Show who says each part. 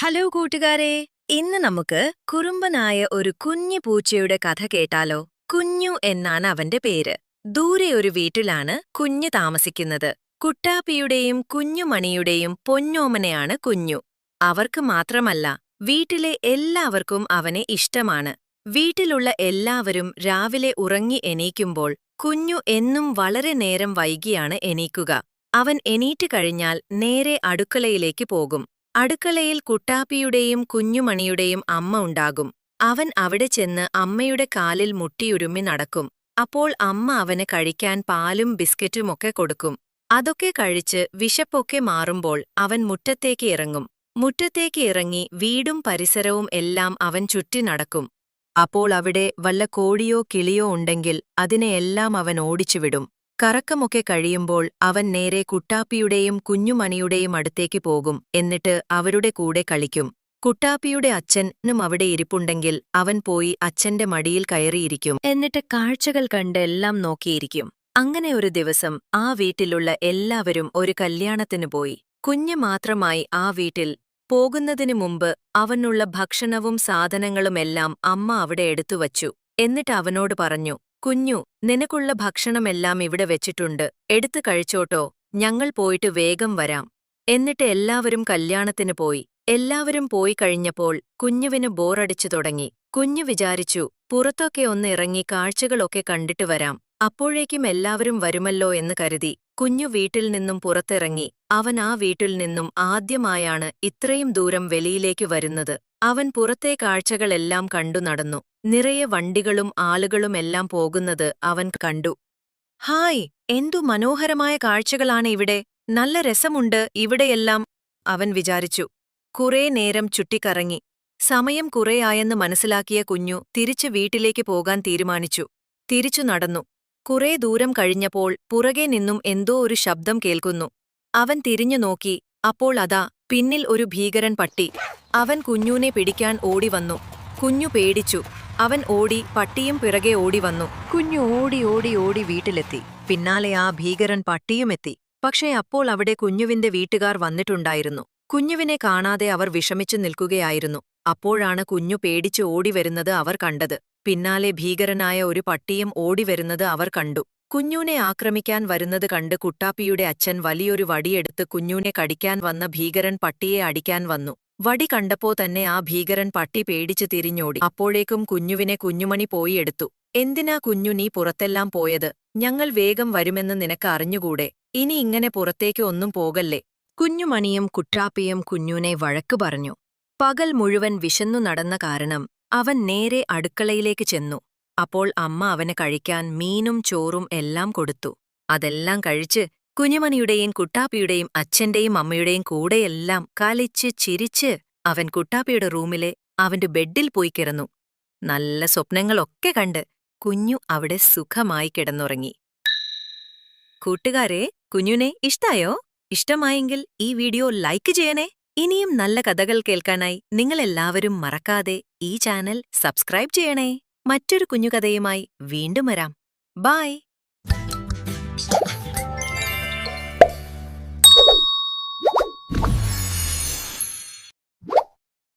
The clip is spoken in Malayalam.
Speaker 1: ഹലോ കൂട്ടുകാരെ, ഇന്ന് നമുക്ക് കുറുമ്പനായ ഒരു കുഞ്ഞു പൂച്ചയുടെ കഥ കേട്ടാലോ? കുഞ്ഞു എന്നാണ് അവന്റെ പേര്. ദൂരെ ഒരു വീട്ടിലാണ് കുഞ്ഞു താമസിക്കുന്നത്. കുട്ടാപ്പിയുടെയും കുഞ്ഞുമണിയുടെയും പൊന്നോമനയാണ് കുഞ്ഞു. അവർക്ക് മാത്രമല്ല, വീട്ടിലെ എല്ലാവർക്കും അവനെ ഇഷ്ടമാണ്. വീട്ടിലുള്ള എല്ലാവരും രാവിലെ ഉറങ്ങി എണീക്കുമ്പോൾ കുഞ്ഞു എന്നും വളരെ നേരം വൈകിയാണ് എണീക്കുക. അവൻ എണീറ്റ് കഴിഞ്ഞാൽ നേരെ അടുക്കളയിലേക്ക് പോകും. അടുക്കളയിൽ കുട്ടാപ്പിയുടെയും കുഞ്ഞുമണിയുടെയും അമ്മ ഉണ്ടാകും. അവൻ അവിടെ ചെന്ന് അമ്മയുടെ കാലിൽ മുട്ടിയുരുമ്മി നടക്കും. അപ്പോൾ അമ്മ അവന് കഴിക്കാൻ പാലും ബിസ്ക്കറ്റുമൊക്കെ കൊടുക്കും. അതൊക്കെ കഴിച്ച് വിശപ്പൊക്കെ മാറുമ്പോൾ അവൻ മുറ്റത്തേക്ക് ഇറങ്ങും. മുറ്റത്തേക്ക് ഇറങ്ങി വീടും പരിസരവും എല്ലാം അവൻ ചുറ്റി നടക്കും. അപ്പോൾ അവിടെ വല്ല കോഴിയോ കിളിയോ ഉണ്ടെങ്കിൽ അതിനെയെല്ലാം അവൻ ഓടിച്ചുവിടും. കറക്കമൊക്കെ കഴിയുമ്പോൾ അവൻ നേരെ കുട്ടാപ്പിയുടെയും കുഞ്ഞുമണിയുടെയും അടുത്തേക്ക് പോകും. എന്നിട്ട് അവരുടെ കൂടെ കളിക്കും. കുട്ടാപ്പിയുടെ അച്ഛനും അവിടെ ഇരിപ്പുണ്ടെങ്കിൽ അവൻ പോയി അച്ഛന്റെ മടിയിൽ കയറിയിരിക്കും. എന്നിട്ട് കാഴ്ചകൾ കണ്ട് എല്ലാം നോക്കിയിരിക്കും. അങ്ങനെ ഒരു ദിവസം ആ വീട്ടിലുള്ള എല്ലാവരും ഒരു കല്യാണത്തിന് പോയി. കുഞ്ഞ് മാത്രമായി ആ വീട്ടിൽ. പോകുന്നതിനു മുമ്പ് അവനുള്ള ഭക്ഷണവും സാധനങ്ങളുമെല്ലാം അമ്മ അവിടെ എടുത്തുവച്ചു. എന്നിട്ട് അവനോട് പറഞ്ഞു, കുഞ്ഞു, നിനക്കുള്ള ഭക്ഷണമെല്ലാം ഇവിടെ വെച്ചിട്ടുണ്ട്. എടുത്തു കഴിച്ചോട്ടോ, ഞങ്ങൾ പോയിട്ട് വേഗം വരാം. എന്നിട്ട് എല്ലാവരും കല്യാണത്തിന് പോയി. എല്ലാവരും പോയി കഴിഞ്ഞപ്പോൾ കുഞ്ഞുവിന് ബോറടിച്ചു തുടങ്ങി. കുഞ്ഞു വിചാരിച്ചു, പുറത്തൊക്കെ ഒന്ന് ഇറങ്ങി കാഴ്ചകളൊക്കെ കണ്ടിട്ട് വരാം. അപ്പോഴേക്കും എല്ലാവരും വരുമല്ലോ എന്ന് കരുതി കുഞ്ഞു വീട്ടിൽ നിന്നും പുറത്തിറങ്ങി. അവൻ ആ വീട്ടിൽ നിന്നും ആദ്യമായാണ് ഇത്രയും ദൂരം വെളിയിലേക്ക് വരുന്നത്. അവൻ പുറത്തെ കാഴ്ചകളെല്ലാം കണ്ടു നടന്നു. നിറയെ വണ്ടികളും ആളുകളുമെല്ലാം പോകുന്നത് അവൻ കണ്ടു. ഹായ്, എന്തു മനോഹരമായ കാഴ്ചകളാണ് ഇവിടെ! നല്ല രസമുണ്ട് ഇവിടെയെല്ലാം, അവൻ വിചാരിച്ചു. കുറേ നേരം ചുറ്റിക്കറങ്ങി. സമയം കുറേയായെന്ന് മനസ്സിലാക്കിയ കുഞ്ഞു തിരിച്ച് വീട്ടിലേക്ക് പോകാൻ തീരുമാനിച്ചു. തിരിച്ചു നടന്നു. കുറേ ദൂരം കഴിഞ്ഞപ്പോൾ പുറകെ നിന്നും എന്തോ ഒരു ശബ്ദം കേൾക്കുന്നു. അവൻ തിരിഞ്ഞു നോക്കി. അപ്പോൾ അതാ പിന്നിൽ ഒരു ഭീകരൻ പട്ടി. അവൻ കുഞ്ഞുനെ പിടിക്കാൻ ഓടിവന്നു. കുഞ്ഞു പേടിച്ചു. അവൻ ഓടി, പട്ടിയും പിറകെ ഓടിവന്നു. കുഞ്ഞു ഓടി ഓടി ഓടി വീട്ടിലെത്തി. പിന്നാലെ ആ ഭീകരൻ പട്ടിയുമെത്തി. പക്ഷേ അപ്പോൾ അവിടെ കുഞ്ഞുവിന്റെ വീട്ടുകാർ വന്നിട്ടുണ്ടായിരുന്നു. കുഞ്ഞുവിനെ കാണാതെ അവർ വിഷമിച്ചു നിൽക്കുകയായിരുന്നു. അപ്പോഴാണ് കുഞ്ഞു പേടിച്ച് ഓടിവരുന്നത് അവർ കണ്ടത്. പിന്നാലെ ഭീകരനായ ഒരു പട്ടിയും ഓടിവരുന്നത് അവർ കണ്ടു. കുഞ്ഞുനെ ആക്രമിക്കാൻ വരുന്നത് കണ്ട് കുട്ടാപ്പിയുടെ അച്ഛൻ വലിയൊരു വടിയെടുത്ത് കുഞ്ഞുനെ കടിക്കാൻ വന്ന ഭീകരൻ പട്ടിയെ അടിക്കാൻ വന്നു. വടി കണ്ടപ്പോ തന്നെ ആ ഭീകരൻ പട്ടി പേടിച്ച് തിരിഞ്ഞോടി. അപ്പോഴേക്കും കുഞ്ഞുവിനെ കുഞ്ഞുമണി പോയി എടുത്തു. എന്തിനാ കുഞ്ഞു നീ പുറത്തെല്ലാം പോയത്? ഞങ്ങൾ വേഗം വരുമെന്ന് നിനക്ക് അറിഞ്ഞുകൂടെ? ഇനി ഇങ്ങനെ പുറത്തേക്ക് ഒന്നും പോകല്ലേ. കുഞ്ഞുമണിയും കുട്ടാപ്പിയും കുഞ്ഞുനെ വഴക്കു പറഞ്ഞു. പകൽ മുഴുവൻ വിശന്നു നടന്ന കാരണം അവൻ നേരെ അടുക്കളയിലേക്ക് ചെന്നു. അപ്പോൾ അമ്മ അവന് കഴിക്കാൻ മീനും ചോറും എല്ലാം കൊടുത്തു. അതെല്ലാം കഴിച്ച് കുഞ്ഞുമണിയുടെയും കുട്ടാപ്പിയുടെയും അച്ഛന്റെയും അമ്മയുടെയും കൂടെയെല്ലാം കളിച്ച് ചിരിച്ച് അവൻ കുട്ടാപ്പിയുടെ റൂമിലെ അവന്റെ ബെഡിൽ പോയി കിടന്നു. നല്ല സ്വപ്നങ്ങളൊക്കെ കണ്ട് കുഞ്ഞു അവിടെ സുഖമായി കിടന്നുറങ്ങി. കൂട്ടുകാരെ, കുഞ്ഞുനെ ഇഷ്ടായോ? ഇഷ്ടമായെങ്കിൽ ഈ വീഡിയോ ലൈക്ക് ചെയ്യണേ. ഇനിയും നല്ല കഥകൾ കേൾക്കാനായി നിങ്ങളെല്ലാവരും മറക്കാതെ ഈ ചാനൽ സബ്സ്ക്രൈബ് ചെയ്യണേ. മറ്റൊരു കുഞ്ഞുകഥയുമായി വീണ്ടും വരാം. ബൈ.